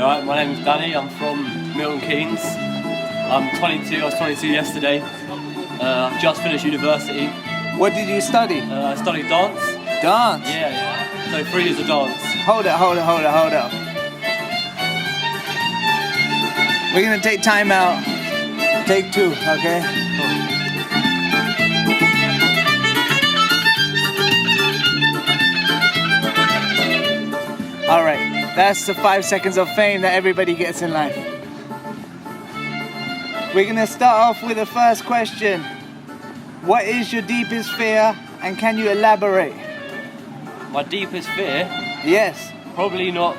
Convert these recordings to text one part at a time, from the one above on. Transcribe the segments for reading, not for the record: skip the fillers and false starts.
Right, my name's Danny, I'm from Milton Keynes. I'm 22, I was 22 yesterday. I've just finished university. What did you study? I studied dance. Dance? Yeah. So 3 years of dance. Hold it. We're gonna take time out. Take 2, okay? Alright, that's the 5 seconds of fame that everybody gets in life. We're gonna start off with the first question. What is your deepest fear and can you elaborate? My deepest fear? Yes. Probably not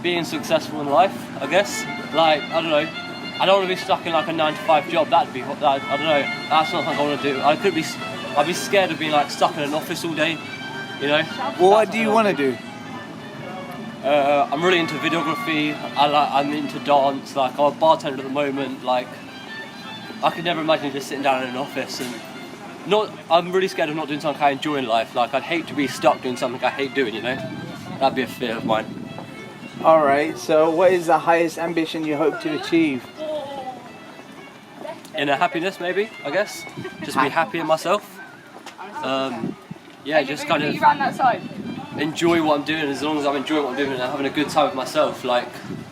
being successful in life, I guess. Like, I don't know. I don't want to be stuck in like a 9-to-5 job. I don't know. That's not something I want to do. I'd be scared of being like stuck in an office all day, you know? Well, what do you want to do? I'm really into videography. I'm into dance. Like, I'm a bartender at the moment. Like, I could never imagine just sitting down in an office and I'm really scared of not doing something I enjoy in life. Like, I'd hate to be stuck doing something I hate doing, you know? That'd be a fear of mine. Alright, so what is the highest ambition you hope to achieve? Inner happiness, maybe, I guess. Just be happy in myself. Just kind of enjoy what I'm doing. As long as I'm enjoying what I'm doing and having a good time with myself, like,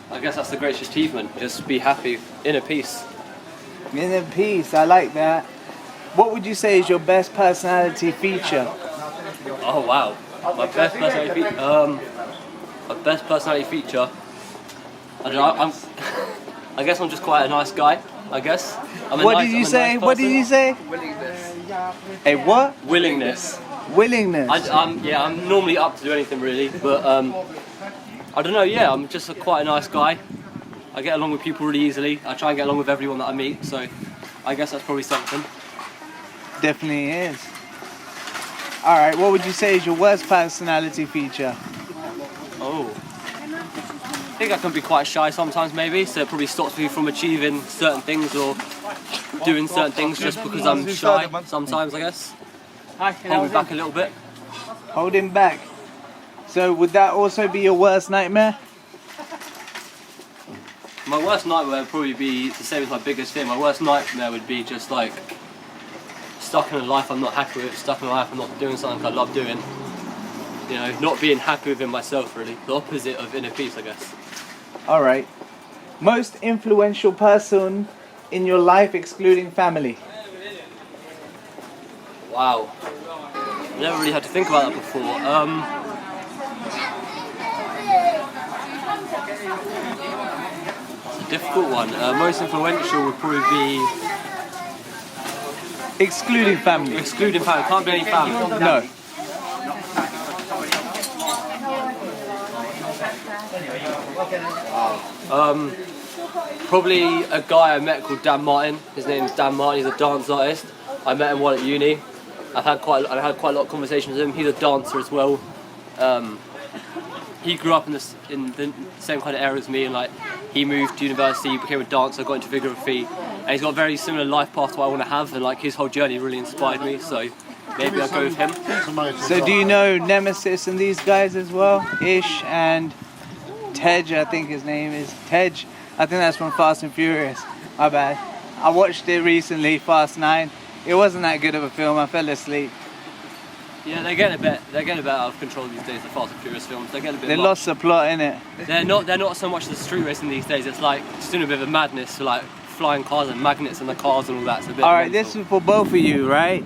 I guess that's the greatest achievement. Just be happy, inner peace. Inner peace, I like that. What would you say is your best personality feature? Oh wow, my best personality feature. I don't know. I guess I'm just quite a nice guy. I guess. What did you say? Willingness. A what? Willingness. Willingness. I'm normally up to do anything really, but I don't know. Yeah, I'm just quite a nice guy. I get along with people really easily. I try and get along with everyone that I meet, so I guess that's probably something. Definitely is. Alright, what would you say is your worst personality feature? Oh. I think I can be quite shy sometimes maybe, so it probably stops me from achieving certain things or doing certain things just because I'm shy sometimes, I guess. Hold me back a little bit. Hold him back. So would that also be your worst nightmare? My worst nightmare would probably be the same as my biggest fear. My worst nightmare would be just like stuck in a life I'm not happy with, stuck in a life I'm not doing something I love doing. You know, not being happy within myself really. The opposite of inner peace, I guess. Alright. Most influential person in your life excluding family? Wow. I never really had to think about that before. It's a difficult one. Most influential would probably be... Excluding family. Excluding family. Can't be any family. No. Probably a guy I met called Dan Martin. His name's Dan Martin. He's a dance artist. I met him while at uni. I had quite a lot of conversations with him. He's a dancer as well. He grew up in the same kind of area as me, and like he moved to university, became a dancer, got into videography, and he's got a very similar life path to what I want to have. And like his whole journey really inspired me. So maybe I'll go with him. So do you know Nemesis and these guys as well? Ish and Tej, I think his name is Tej. I think that's from Fast and Furious. My bad. I watched it recently, Fast 9. It wasn't that good of a film. I fell asleep. Yeah, they're getting a bit out of control these days. The Fast and Furious films, they're getting a bit. They lost the plot in it. They're not so much the street racing these days. It's like just doing a bit of a madness, so like flying cars and magnets in the cars and all that. It's a bit. All right, this is for both of you, right?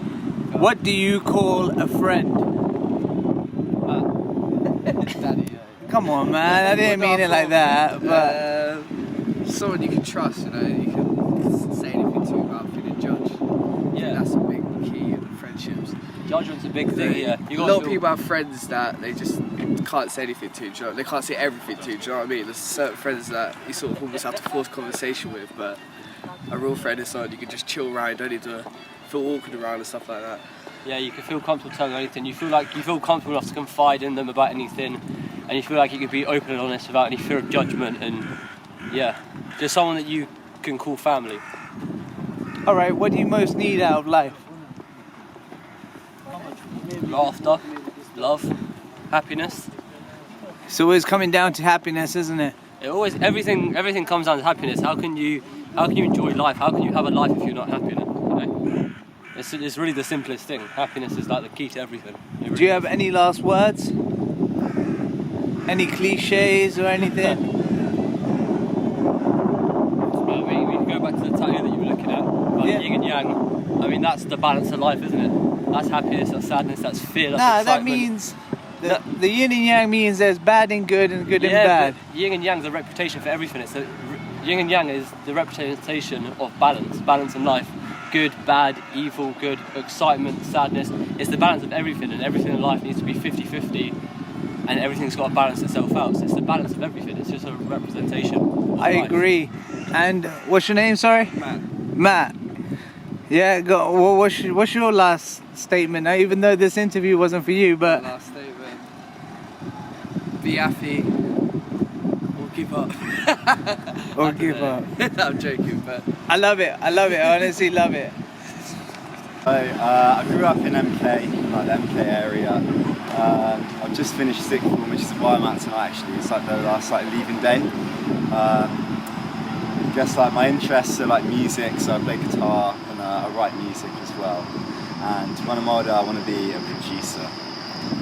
What do you call a friend? Come on, man. I didn't mean it like that, but someone you can trust, you know, you can say anything to without feeling judged. Yeah, that's a big key in friendships. Judgment's a big thing. Yeah, a lot of people have friends that they just can't say anything to. Do you know? They can't say everything to. Do you know what I mean? There's certain friends that you sort of almost have to force conversation with, but a real friend is someone you can just chill around. You don't need to feel awkward around and stuff like that. Yeah, you can feel comfortable telling them anything. You feel comfortable enough to confide in them about anything, and you feel like you can be open and honest without any fear of judgment. And yeah, just someone that you can call family. All right, what do you most need out of life? Laughter, love, happiness. So it's coming down to happiness, isn't it? Everything comes down to happiness. How can you enjoy life? How can you have a life if you're not happy? It's really the simplest thing. Happiness is like the key to everything. Do you have any last words? Any cliches or anything? We can go back to the tattoo that you were looking at, like yin and yang. I mean, that's the balance of life, isn't it? That's happiness, that's sadness, that's fear, that's excitement. That means the yin and yang means there's bad and good and good and bad. Yin and yang is a reputation for everything. Yin and yang is the representation of balance in life. Good, bad, evil, good, excitement, sadness. It's the balance of everything, and everything in life needs to be 50-50, and everything's got to balance itself out. So it's the balance of everything. It's just a representation of I life. agree. And what's your name, sorry? Matt. Yeah, what's your last statement? Even though this interview wasn't for you, but... Last statement. Be happy. Or give up. Or give up. I'm joking, but... I love it, I honestly love it. I grew up in MK, like the MK area. I've just finished sixth form, which is why I'm out tonight actually. It's like the last leaving day. I guess like my interests are like music, so I play guitar and I write music as well. And when I'm older, I want to be a producer.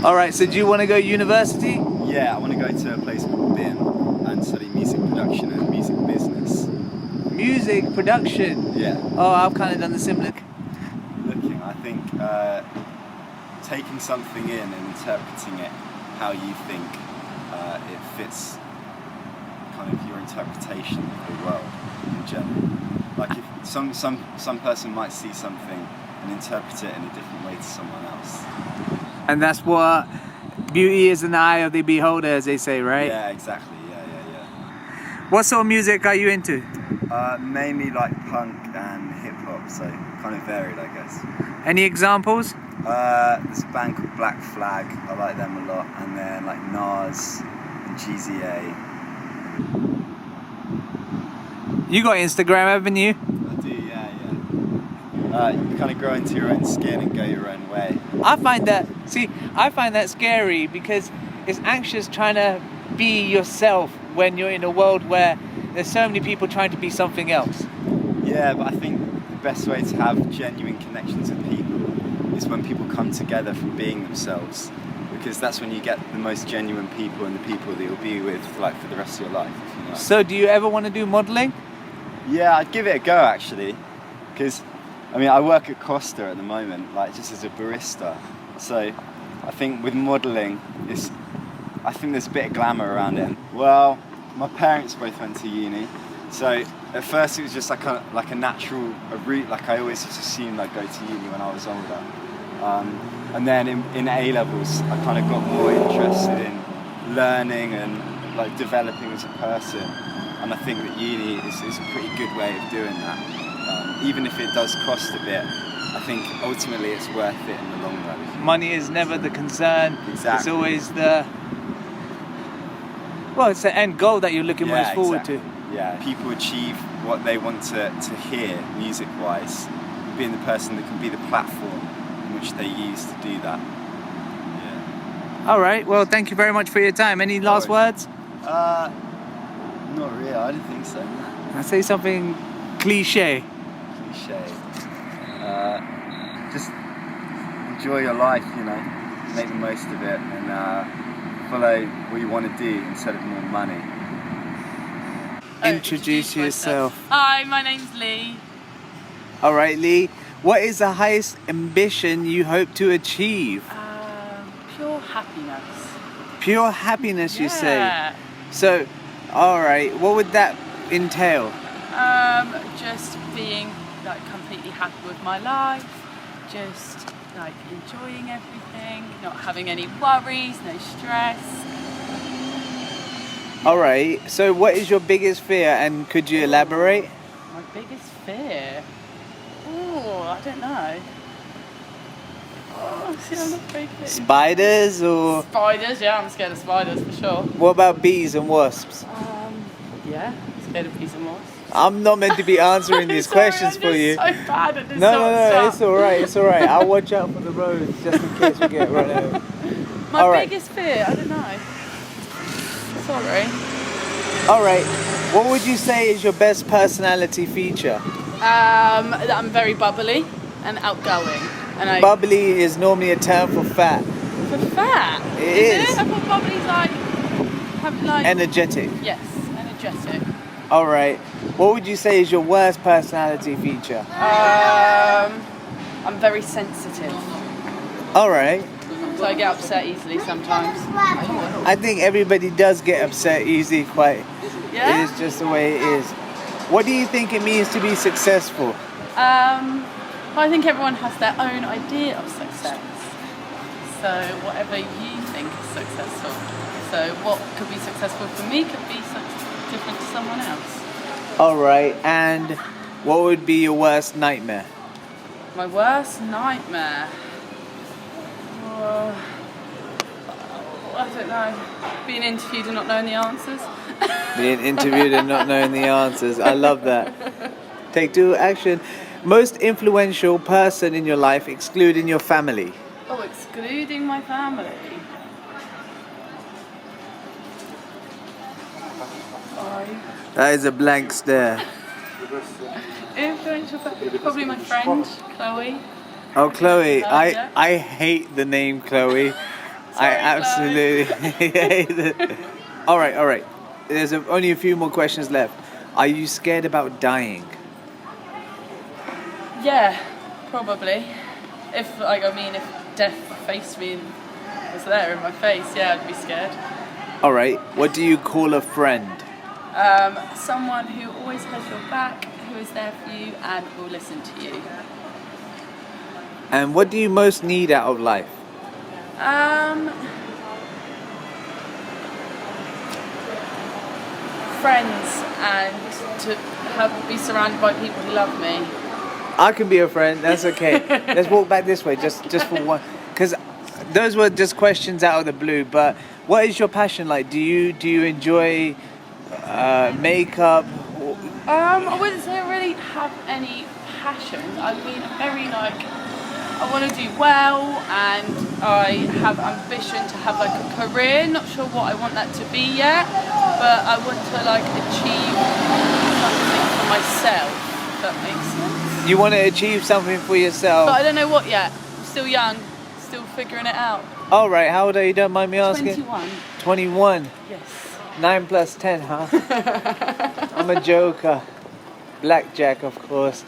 Alright, so do you want to go university? Yeah, I want to go to a place called BIM and study music production and music business. Music production? Yeah. Oh, I've kind of done the similar. I think taking something in and interpreting it how you think it fits kind of your interpretation of the world in general. Like if some person might see something and interpret it in a different way to someone else. And that's what beauty is in the eye of the beholder, as they say, right? Yeah, exactly. Yeah. What sort of music are you into? Mainly like punk and hip hop, so kind of varied, I guess. Any examples? There's a band called Black Flag. I like them a lot, and then like Nas and GZA. You got Instagram, haven't you? I do, yeah. You kind of grow into your own skin and go your own way. I find that scary because it's anxious trying to be yourself when you're in a world where there's so many people trying to be something else. Yeah, but I think the best way to have genuine connections with people is when people come together from being themselves, because that's when you get the most genuine people and the people that you'll be with like for the rest of your life. If you know. So do you ever want to do modelling? Yeah, I'd give it a go actually, because I mean I work at Costa at the moment, like just as a barista. So I think with modelling, I think there's a bit of glamour around it. Well, my parents both went to uni, so at first it was just like a natural route. Like I always just assumed I'd go to uni when I was older. And then in A levels, I kind of got more interested in learning and like developing as a person. And I think that uni is a pretty good way of doing that. Even if it does cost a bit, I think ultimately it's worth it in the long run. Money is never the concern. Exactly. It's always it's the end goal that you're looking most forward to. Yeah, people achieve what they want to hear music-wise, being the person that can be the platform in which they use to do that. Yeah. All right, well, thank you very much for your time. Any last words? Not really, I don't think so. I'll say something cliche. Just enjoy your life, you know, make the most of it and follow what you want to do instead of more money. Introduce yourself. Hi, my name's Lee. All right, Lee. What is the highest ambition you hope to achieve? Pure happiness. Pure happiness, you say? Yeah. So, all right, what would that entail? Just being like completely happy with my life, just like enjoying everything, not having any worries, no stress. All right, so what is your biggest fear and could you elaborate? My biggest fear? Oh, I don't know. Oh, see, I'm not very fit. Spiders or Spiders, yeah, I'm scared of spiders for sure. what about bees and wasps? Yeah, scared of bees and wasps. I'm not meant to be answering these Sorry, questions I'm for just you. so bad at this No, sort of it's stuff. all right. I'll watch out for the roads just in case we get run over. My All right. biggest fear, I don't know. Sorry. All right. What would you say is your best personality feature? That I'm very bubbly and outgoing. And I Bubbly is normally a term for fat. for fat. It Is is. it? I thought bubbly's like having like Energetic. yes, energetic. All right. What would you say is your worst personality feature? I'm very sensitive, All right. so I get upset easily sometimes. I think everybody does get upset easy. Quite. Yeah. It is just the way it is. What do you think it means to be successful? Well, I think everyone has their own idea of success. So whatever you think is successful. So what could be successful for me could be different to someone else. All right. And what would be your worst nightmare? My worst nightmare. I don't know. Being interviewed and not knowing the answers. Being interviewed and not knowing the answers. I love that. Take two, action. Most influential person in your life, excluding your family. Oh, excluding my family. That is a blank stare. Influential, probably my friend Chloe. Oh, Chloe. Yeah. I hate the name Chloe. I Sorry, absolutely hate it. All right. There's only a few more questions left. Are you scared about dying? Yeah, probably. If if death faced me and was there in my face, yeah, I'd be scared. All right. What do you call a friend? Someone who always has your back, who is there for you and will listen to you. And what do you most need out of life? Friends and to be surrounded by people who love me. I can be a friend. That's okay. Let's walk back this way, just for one, because those were just questions out of the blue. But what is your passion like? Do you enjoy makeup? I wouldn't say I really have any passion. I mean, very I want to do well, and I have ambition to have like a career. Not sure what I want that to be yet, but I want to achieve something for myself. If that makes sense. You want to achieve something for yourself. But I don't know what yet. I'm still young, still figuring it out. All right. How old are you? Don't mind me asking. 21. 21. Yes. 9 plus 10, huh? I'm a joker. Blackjack, of course.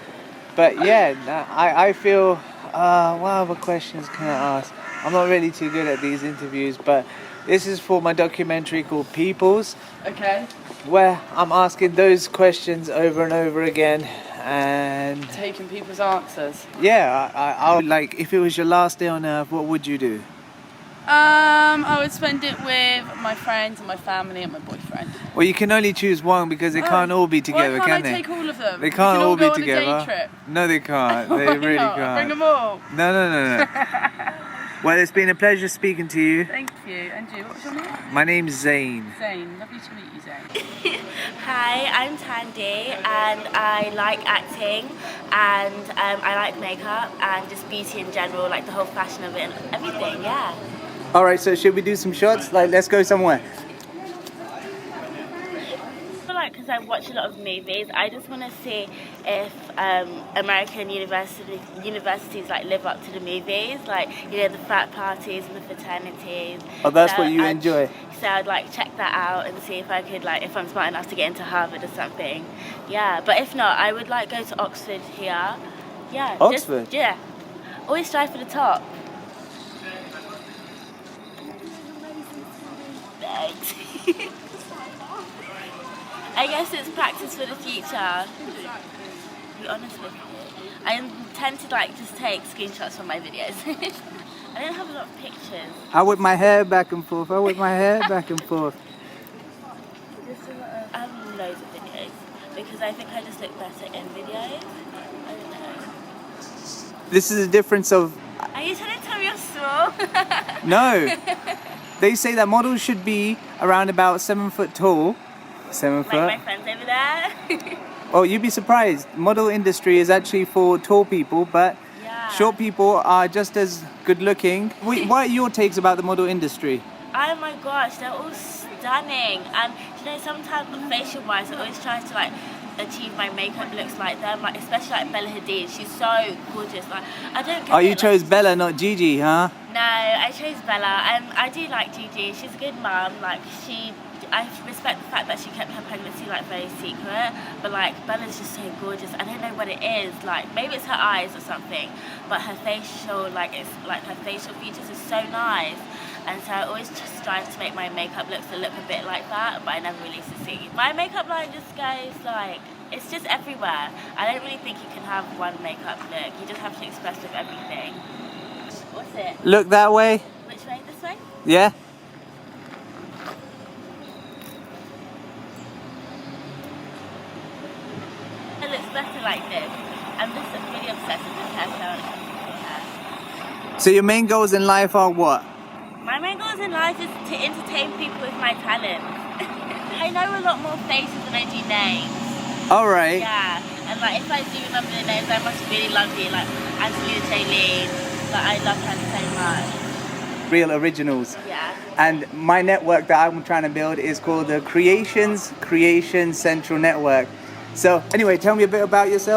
But yeah, I feel. What other questions can I ask? I'm not really too good at these interviews, but this is for my documentary called Peoples, Okay. where I'm asking those questions over and over again. And Taking people's answers. yeah, I would like, if it was your last day on earth, what would you do? I would spend it with my friends and my family and my boyfriend. Well, you can only choose one because they can't all be together, Why can't can I they? take all of them? They We can't can all be go on a together. day trip. No, they can't. They Why really not? can't. Bring them all. No. Well, it's been a pleasure speaking to you. Thank you. And you, what's your name? My name's Zane. Zane. Lovely to meet you, Zane. Hi, I'm Tandy and I like acting and I like makeup and just beauty in general, like the whole fashion of it and everything, yeah. All right, so should we do some shots? Like, let's go somewhere. I feel like because I watch a lot of movies, I just want to see if American universities like live up to the movies, like, you know, the frat parties and the fraternities. Oh, that's what you enjoy. So I'd like check that out and see if I could, like, if I'm smart enough to get into Harvard or something. Yeah, but if not, I would like go to Oxford here. Yeah. Oxford? Yeah. Always strive for the top. Thanks. I guess it's practice for the future. To be honest with you, I tend to like just take screenshots from my videos. I don't have a lot of pictures. I whip my hair back and forth. I have loads of videos because I think I just look better in videos. I don't know. This is a difference of... Are you trying to tell me you're small? No. They say that models should be around about 7 foot tall. 7 Like foot. my friends over there. Oh, you'd be surprised. Model industry is actually for tall people, but Yeah. short people are just as good looking. What are your takes about the model industry? Oh my gosh, they're all stunning. And you know, sometimes facial wise, I always try to like achieve my makeup looks like them, like especially like Bella Hadid. She's so gorgeous. Like I don't. Oh, you like, chose Bella, not Gigi, huh? No, I chose Bella, and I do like Gigi. She's a good mum. Like I respect the fact that she kept her pregnancy like very secret. But like Bella's just so gorgeous. I don't know what it is. Like maybe it's her eyes or something. But her facial, like it's like her facial features is so nice. And so I always just strive to make my makeup looks to look a bit like that. But I never really succeed. My makeup line just goes like. It's just everywhere. I don't really think you can have one makeup look. You just have to express with everything. What's it? Look that way. Which way? This way? Yeah. It looks better like this. I'm just really obsessed with this hairstyle. Yeah. So your main goals in life are what? My main goals in life is to entertain people with my talent. I know a lot more faces than I do names. All right. Yeah, and like if I do remember the names, I must really love you, like Angelina Jolie. But I love her so much. Real originals. Yeah. And my network that I'm trying to build is called the Creation Central Network. So anyway, tell me a bit about yourself.